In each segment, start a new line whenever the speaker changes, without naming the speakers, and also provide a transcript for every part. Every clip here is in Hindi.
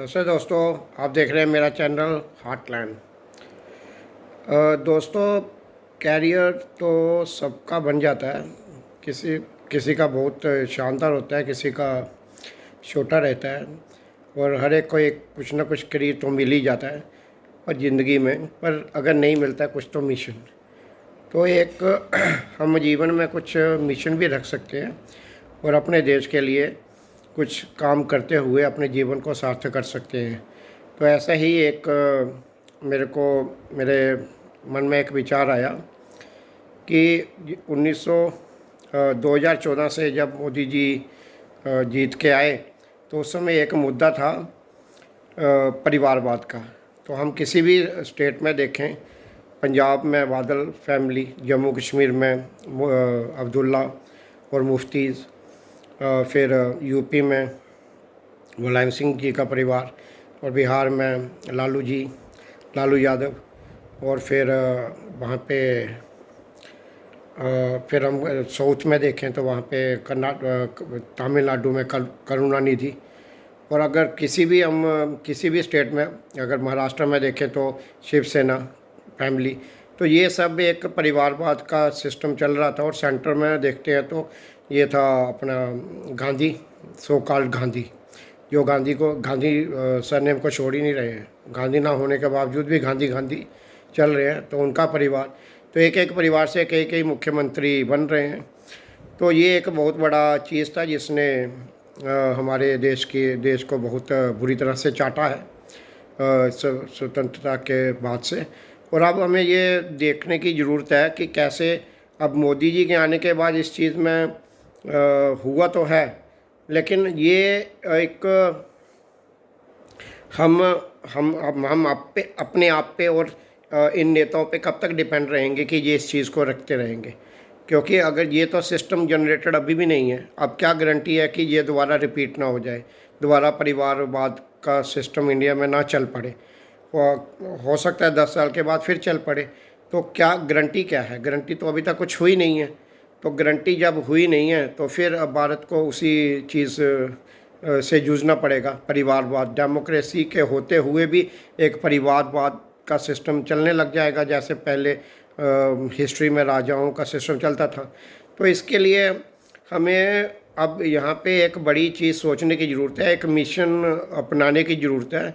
नमस्ते दोस्तों। आप देख रहे हैं मेरा चैनल हार्टलैंड। दोस्तों, कैरियर तो सबका बन जाता है। किसी किसी का बहुत शानदार होता है, किसी का छोटा रहता है। और हर एक को एक कुछ ना कुछ करियर तो मिल ही जाता है पर ज़िंदगी में। पर अगर नहीं मिलता है कुछ तो मिशन, तो एक हम जीवन में कुछ मिशन भी रख सकते हैं और अपने देश के लिए कुछ काम करते हुए अपने जीवन को सार्थक कर सकते हैं। तो ऐसा ही एक मेरे मन में एक विचार आया कि 2014 से जब मोदी जी जीत के आए, तो उस समय एक मुद्दा था परिवारवाद का। तो हम किसी भी स्टेट में देखें, पंजाब में बादल फैमिली, जम्मू कश्मीर में अब्दुल्ला और मुफ्तीज़, फिर यूपी में मुलायम सिंह जी का परिवार, और बिहार में लालू यादव, और फिर वहाँ पे फिर हम साउथ में देखें तो वहाँ पे तमिलनाडु में करुणानिधि। और अगर किसी भी स्टेट में, अगर महाराष्ट्र में देखें तो शिवसेना फैमिली। तो ये सब एक परिवारवाद का सिस्टम चल रहा था। और सेंटर में देखते हैं तो ये था अपना गांधी, सो कॉल्ड गांधी, जो गांधी सरनेम को छोड़ ही नहीं रहे हैं। गांधी ना होने के बावजूद भी गांधी गांधी चल रहे हैं। तो उनका परिवार, तो एक एक परिवार से कई कई मुख्यमंत्री बन रहे हैं। तो ये एक बहुत बड़ा चीज़ था जिसने हमारे देश को बहुत बुरी तरह से चाटा है स्वतंत्रता के बाद से। और अब हमें ये देखने की ज़रूरत है कि कैसे अब मोदी जी के आने के बाद इस चीज़ में हुआ तो है, लेकिन ये एक हम अपने आप पे और इन नेताओं पे कब तक डिपेंड रहेंगे कि ये इस चीज़ को रखते रहेंगे। क्योंकि अगर ये तो सिस्टम जनरेटेड अभी भी नहीं है, अब क्या गारंटी है कि ये दोबारा रिपीट ना हो जाए, दोबारा परिवारवाद का सिस्टम इंडिया में ना चल पड़े। हो सकता है 10 साल के बाद फिर चल पड़े। तो क्या गारंटी क्या है? गारंटी तो अभी तक कुछ हुई नहीं है। तो गारंटी जब हुई नहीं है तो फिर अब भारत को उसी चीज़ से जूझना पड़ेगा। परिवारवाद, डेमोक्रेसी के होते हुए भी एक परिवारवाद का सिस्टम चलने लग जाएगा, जैसे पहले हिस्ट्री में राजाओं का सिस्टम चलता था। तो इसके लिए हमें अब यहाँ पे एक बड़ी चीज़ सोचने की ज़रूरत है, एक मिशन अपनाने की ज़रूरत है,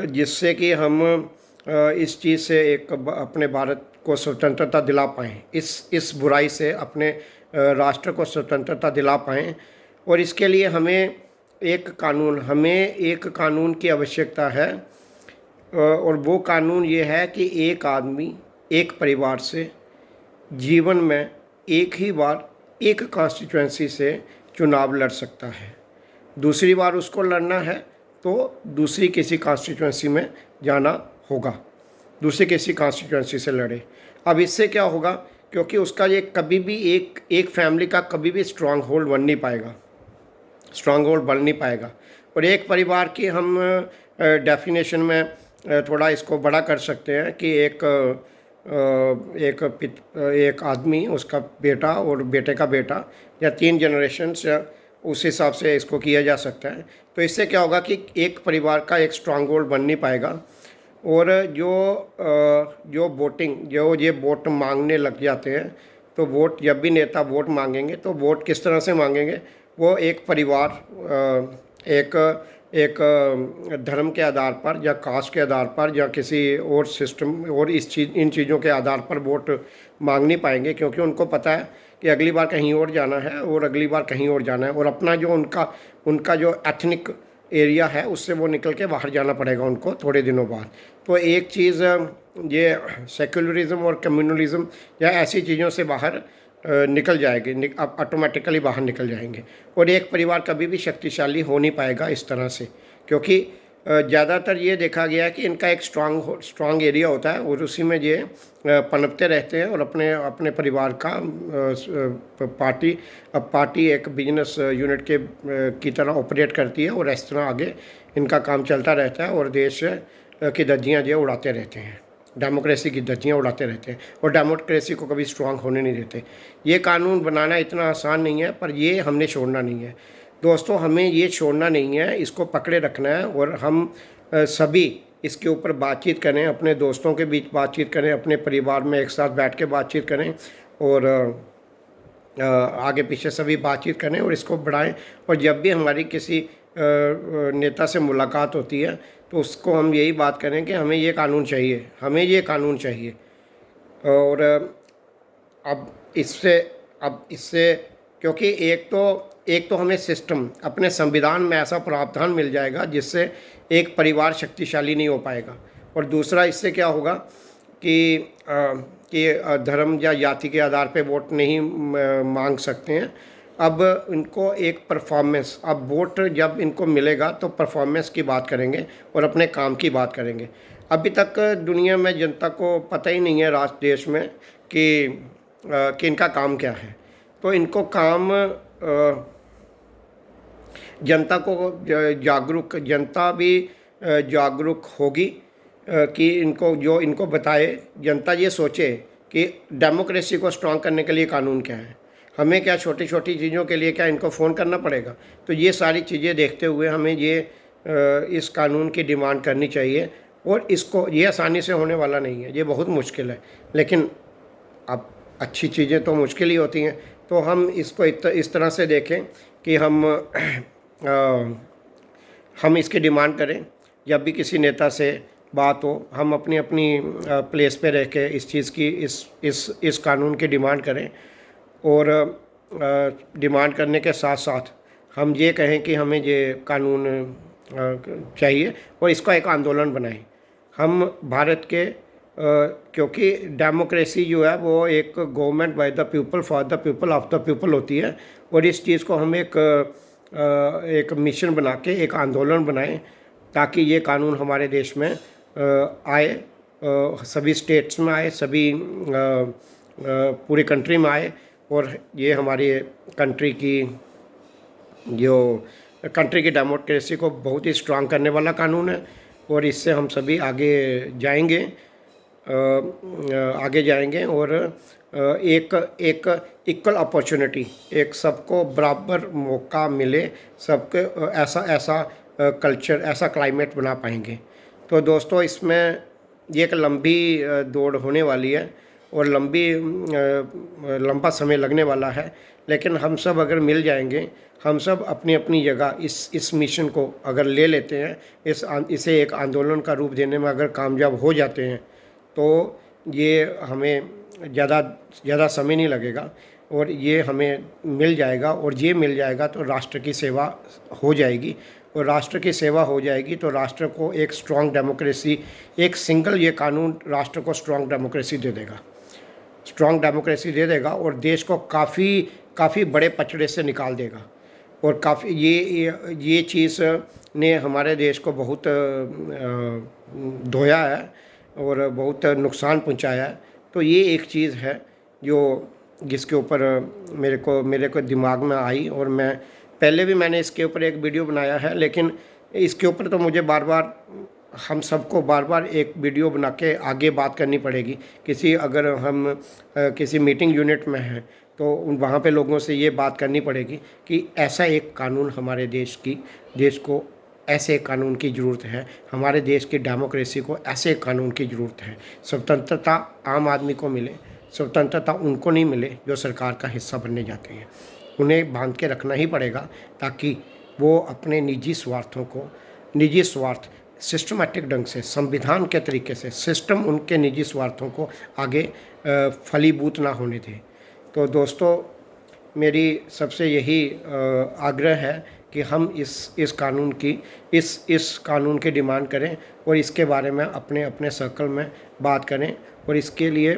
जिससे कि हम इस चीज़ से अपने भारत को स्वतंत्रता दिला पाएँ, इस बुराई से अपने राष्ट्र को स्वतंत्रता दिला पाएँ। और इसके लिए हमें एक कानून की आवश्यकता है। और वो कानून ये है कि एक आदमी एक परिवार से जीवन में एक ही बार एक कॉन्स्टिट्यूएंसी से चुनाव लड़ सकता है। दूसरी बार उसको लड़ना है तो दूसरी किसी कॉन्स्टिट्यूएंसी में जाना होगा, दूसरी किसी कॉन्स्टिट्यूएंसी से लड़े। अब इससे क्या होगा, क्योंकि उसका ये कभी भी एक फैमिली का कभी भी स्ट्रांग होल्ड बन नहीं पाएगा। और एक परिवार की हम डेफिनेशन में थोड़ा इसको बड़ा कर सकते हैं कि एक आदमी, उसका बेटा और बेटे का बेटा, या 3 जनरेशन्स, उस हिसाब से इसको किया जा सकता है। तो इससे क्या होगा कि एक परिवार का एक स्ट्रांग होल्ड बन नहीं पाएगा। और जो वोट मांगने लग जाते हैं, तो वोट जब भी नेता वोट मांगेंगे तो वोट किस तरह से मांगेंगे, वो एक परिवार, एक धर्म के आधार पर या कास्ट के आधार पर या किसी और सिस्टम और इन चीज़ों के आधार पर वोट मांग नहीं पाएंगे। क्योंकि उनको पता है कि अगली बार कहीं और जाना है और अगली बार कहीं और जाना है, और अपना जो उनका जो एथनिक एरिया है उससे वो निकल के बाहर जाना पड़ेगा उनको थोड़े दिनों बाद। तो एक चीज़, ये सेक्युलरिज्म और कम्युनलिज्म या ऐसी चीज़ों से बाहर निकल जाएंगे, अब ऑटोमेटिकली बाहर निकल जाएंगे। और एक परिवार कभी भी शक्तिशाली हो नहीं पाएगा इस तरह से, क्योंकि ज़्यादातर ये देखा गया है कि इनका एक स्ट्रांग एरिया होता है और उसी में ये पनपते रहते हैं। और अपने परिवार का पार्टी एक बिजनेस यूनिट की तरह ऑपरेट करती है, और इस तरह आगे इनका काम चलता रहता है और देश की धज्जियाँ जो उड़ाते रहते हैं, डेमोक्रेसी की धज्जियाँ उड़ाते रहते हैं और डेमोक्रेसी को कभी स्ट्रांग होने नहीं देते। ये कानून बनाना इतना आसान नहीं है, पर ये हमने छोड़ना नहीं है। दोस्तों हमें ये छोड़ना नहीं है, इसको पकड़े रखना है और हम सभी इसके ऊपर बातचीत करें, अपने दोस्तों के बीच बातचीत करें, अपने परिवार में एक साथ बैठ के बातचीत करें और आगे पीछे सभी बातचीत करें और इसको बढ़ाएं। और जब भी हमारी किसी नेता से मुलाकात होती है तो उसको हम यही बात करें कि हमें ये कानून चाहिए, हमें ये कानून चाहिए। और अब इससे क्योंकि एक तो हमें सिस्टम अपने संविधान में ऐसा प्रावधान मिल जाएगा जिससे एक परिवार शक्तिशाली नहीं हो पाएगा, और दूसरा इससे क्या होगा कि धर्म या जाति के आधार पे वोट नहीं मांग सकते हैं। अब इनको एक परफॉर्मेंस, अब वोट जब इनको मिलेगा तो परफॉर्मेंस की बात करेंगे और अपने काम की बात करेंगे। अभी तक दुनिया में जनता को पता ही नहीं है, राष्ट्र देश में, कि इनका काम क्या है। तो इनको काम जनता को जागरूक, जनता भी जागरूक होगी कि इनको बताए, जनता ये सोचे कि डेमोक्रेसी को स्ट्रांग करने के लिए कानून क्या है, हमें क्या छोटी छोटी चीज़ों के लिए क्या इनको फ़ोन करना पड़ेगा। तो ये सारी चीज़ें देखते हुए हमें इस कानून की डिमांड करनी चाहिए। और ये आसानी से होने वाला नहीं है, ये बहुत मुश्किल है, लेकिन अब अच्छी चीज़ें तो मुश्किल ही होती हैं। तो हम इसको इस तरह से देखें कि हम इसकी डिमांड करें। जब भी किसी नेता से बात हो, हम अपनी अपनी प्लेस पे रह के इस चीज़ की इस कानून की डिमांड करें। और डिमांड करने के साथ साथ हम ये कहें कि हमें ये कानून चाहिए और इसका एक आंदोलन बनाएं। हम भारत के क्योंकि डेमोक्रेसी जो है वो एक government by the people for the people of the people होती है, और इस चीज़ को हम एक मिशन बना के एक आंदोलन बनाएं ताकि ये कानून हमारे देश में आए, सभी स्टेट्स में आए, सभी पूरी कंट्री में आए, और ये हमारी कंट्री की डेमोक्रेसी को बहुत ही स्ट्रांग करने वाला कानून है। और इससे हम सभी आगे जाएंगे और एक इक्वल अपॉर्चुनिटी, एक सबको बराबर मौका मिले, सबके ऐसा कल्चर, ऐसा क्लाइमेट बना पाएंगे। तो दोस्तों इसमें ये एक लंबी दौड़ होने वाली है और लंबा समय लगने वाला है, लेकिन हम सब अगर मिल जाएंगे, हम सब अपनी अपनी जगह इस मिशन को अगर ले लेते हैं, इसे एक आंदोलन का रूप देने में अगर कामयाब हो जाते हैं, तो ये हमें ज़्यादा समय नहीं लगेगा और ये हमें मिल जाएगा। और ये मिल जाएगा तो राष्ट्र की सेवा हो जाएगी, और राष्ट्र की सेवा हो जाएगी तो राष्ट्र को एक स्ट्रॉन्ग डेमोक्रेसी, एक सिंगल ये कानून राष्ट्र को स्ट्रॉन्ग डेमोक्रेसी दे देगा और देश को काफ़ी बड़े पचड़े से निकाल देगा। और काफ़ी ये चीज़ ने हमारे देश को बहुत धोया है और बहुत नुकसान पहुंचाया है। तो ये एक चीज़ है जिसके ऊपर मेरे को दिमाग में आई, और पहले भी मैंने इसके ऊपर एक वीडियो बनाया है, लेकिन इसके ऊपर तो मुझे हम सबको बार बार एक वीडियो बना के आगे बात करनी पड़ेगी। अगर हम किसी मीटिंग यूनिट में हैं तो वहाँ पे लोगों से ये बात करनी पड़ेगी कि ऐसा एक कानून हमारे देश को ऐसे कानून की ज़रूरत है, हमारे देश की डेमोक्रेसी को ऐसे कानून की ज़रूरत है। स्वतंत्रता आम आदमी को मिले, स्वतंत्रता उनको नहीं मिले जो सरकार का हिस्सा बनने जाते हैं। उन्हें बांध के रखना ही पड़ेगा ताकि वो अपने निजी स्वार्थ सिस्टमैटिक ढंग से, संविधान के तरीके से सिस्टम उनके निजी स्वार्थों को आगे फलीभूत ना होने दे। तो दोस्तों मेरी सबसे यही आग्रह है कि हम इस कानून की डिमांड करें और इसके बारे में अपने सर्कल में बात करें, और इसके लिए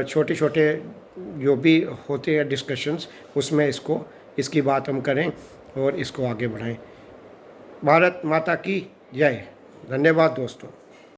छोटे छोटे जो भी होते हैं डिस्कशंस, उसमें इसकी बात हम करें और इसको आगे बढ़ाएं। भारत माता की जय। धन्यवाद दोस्तों।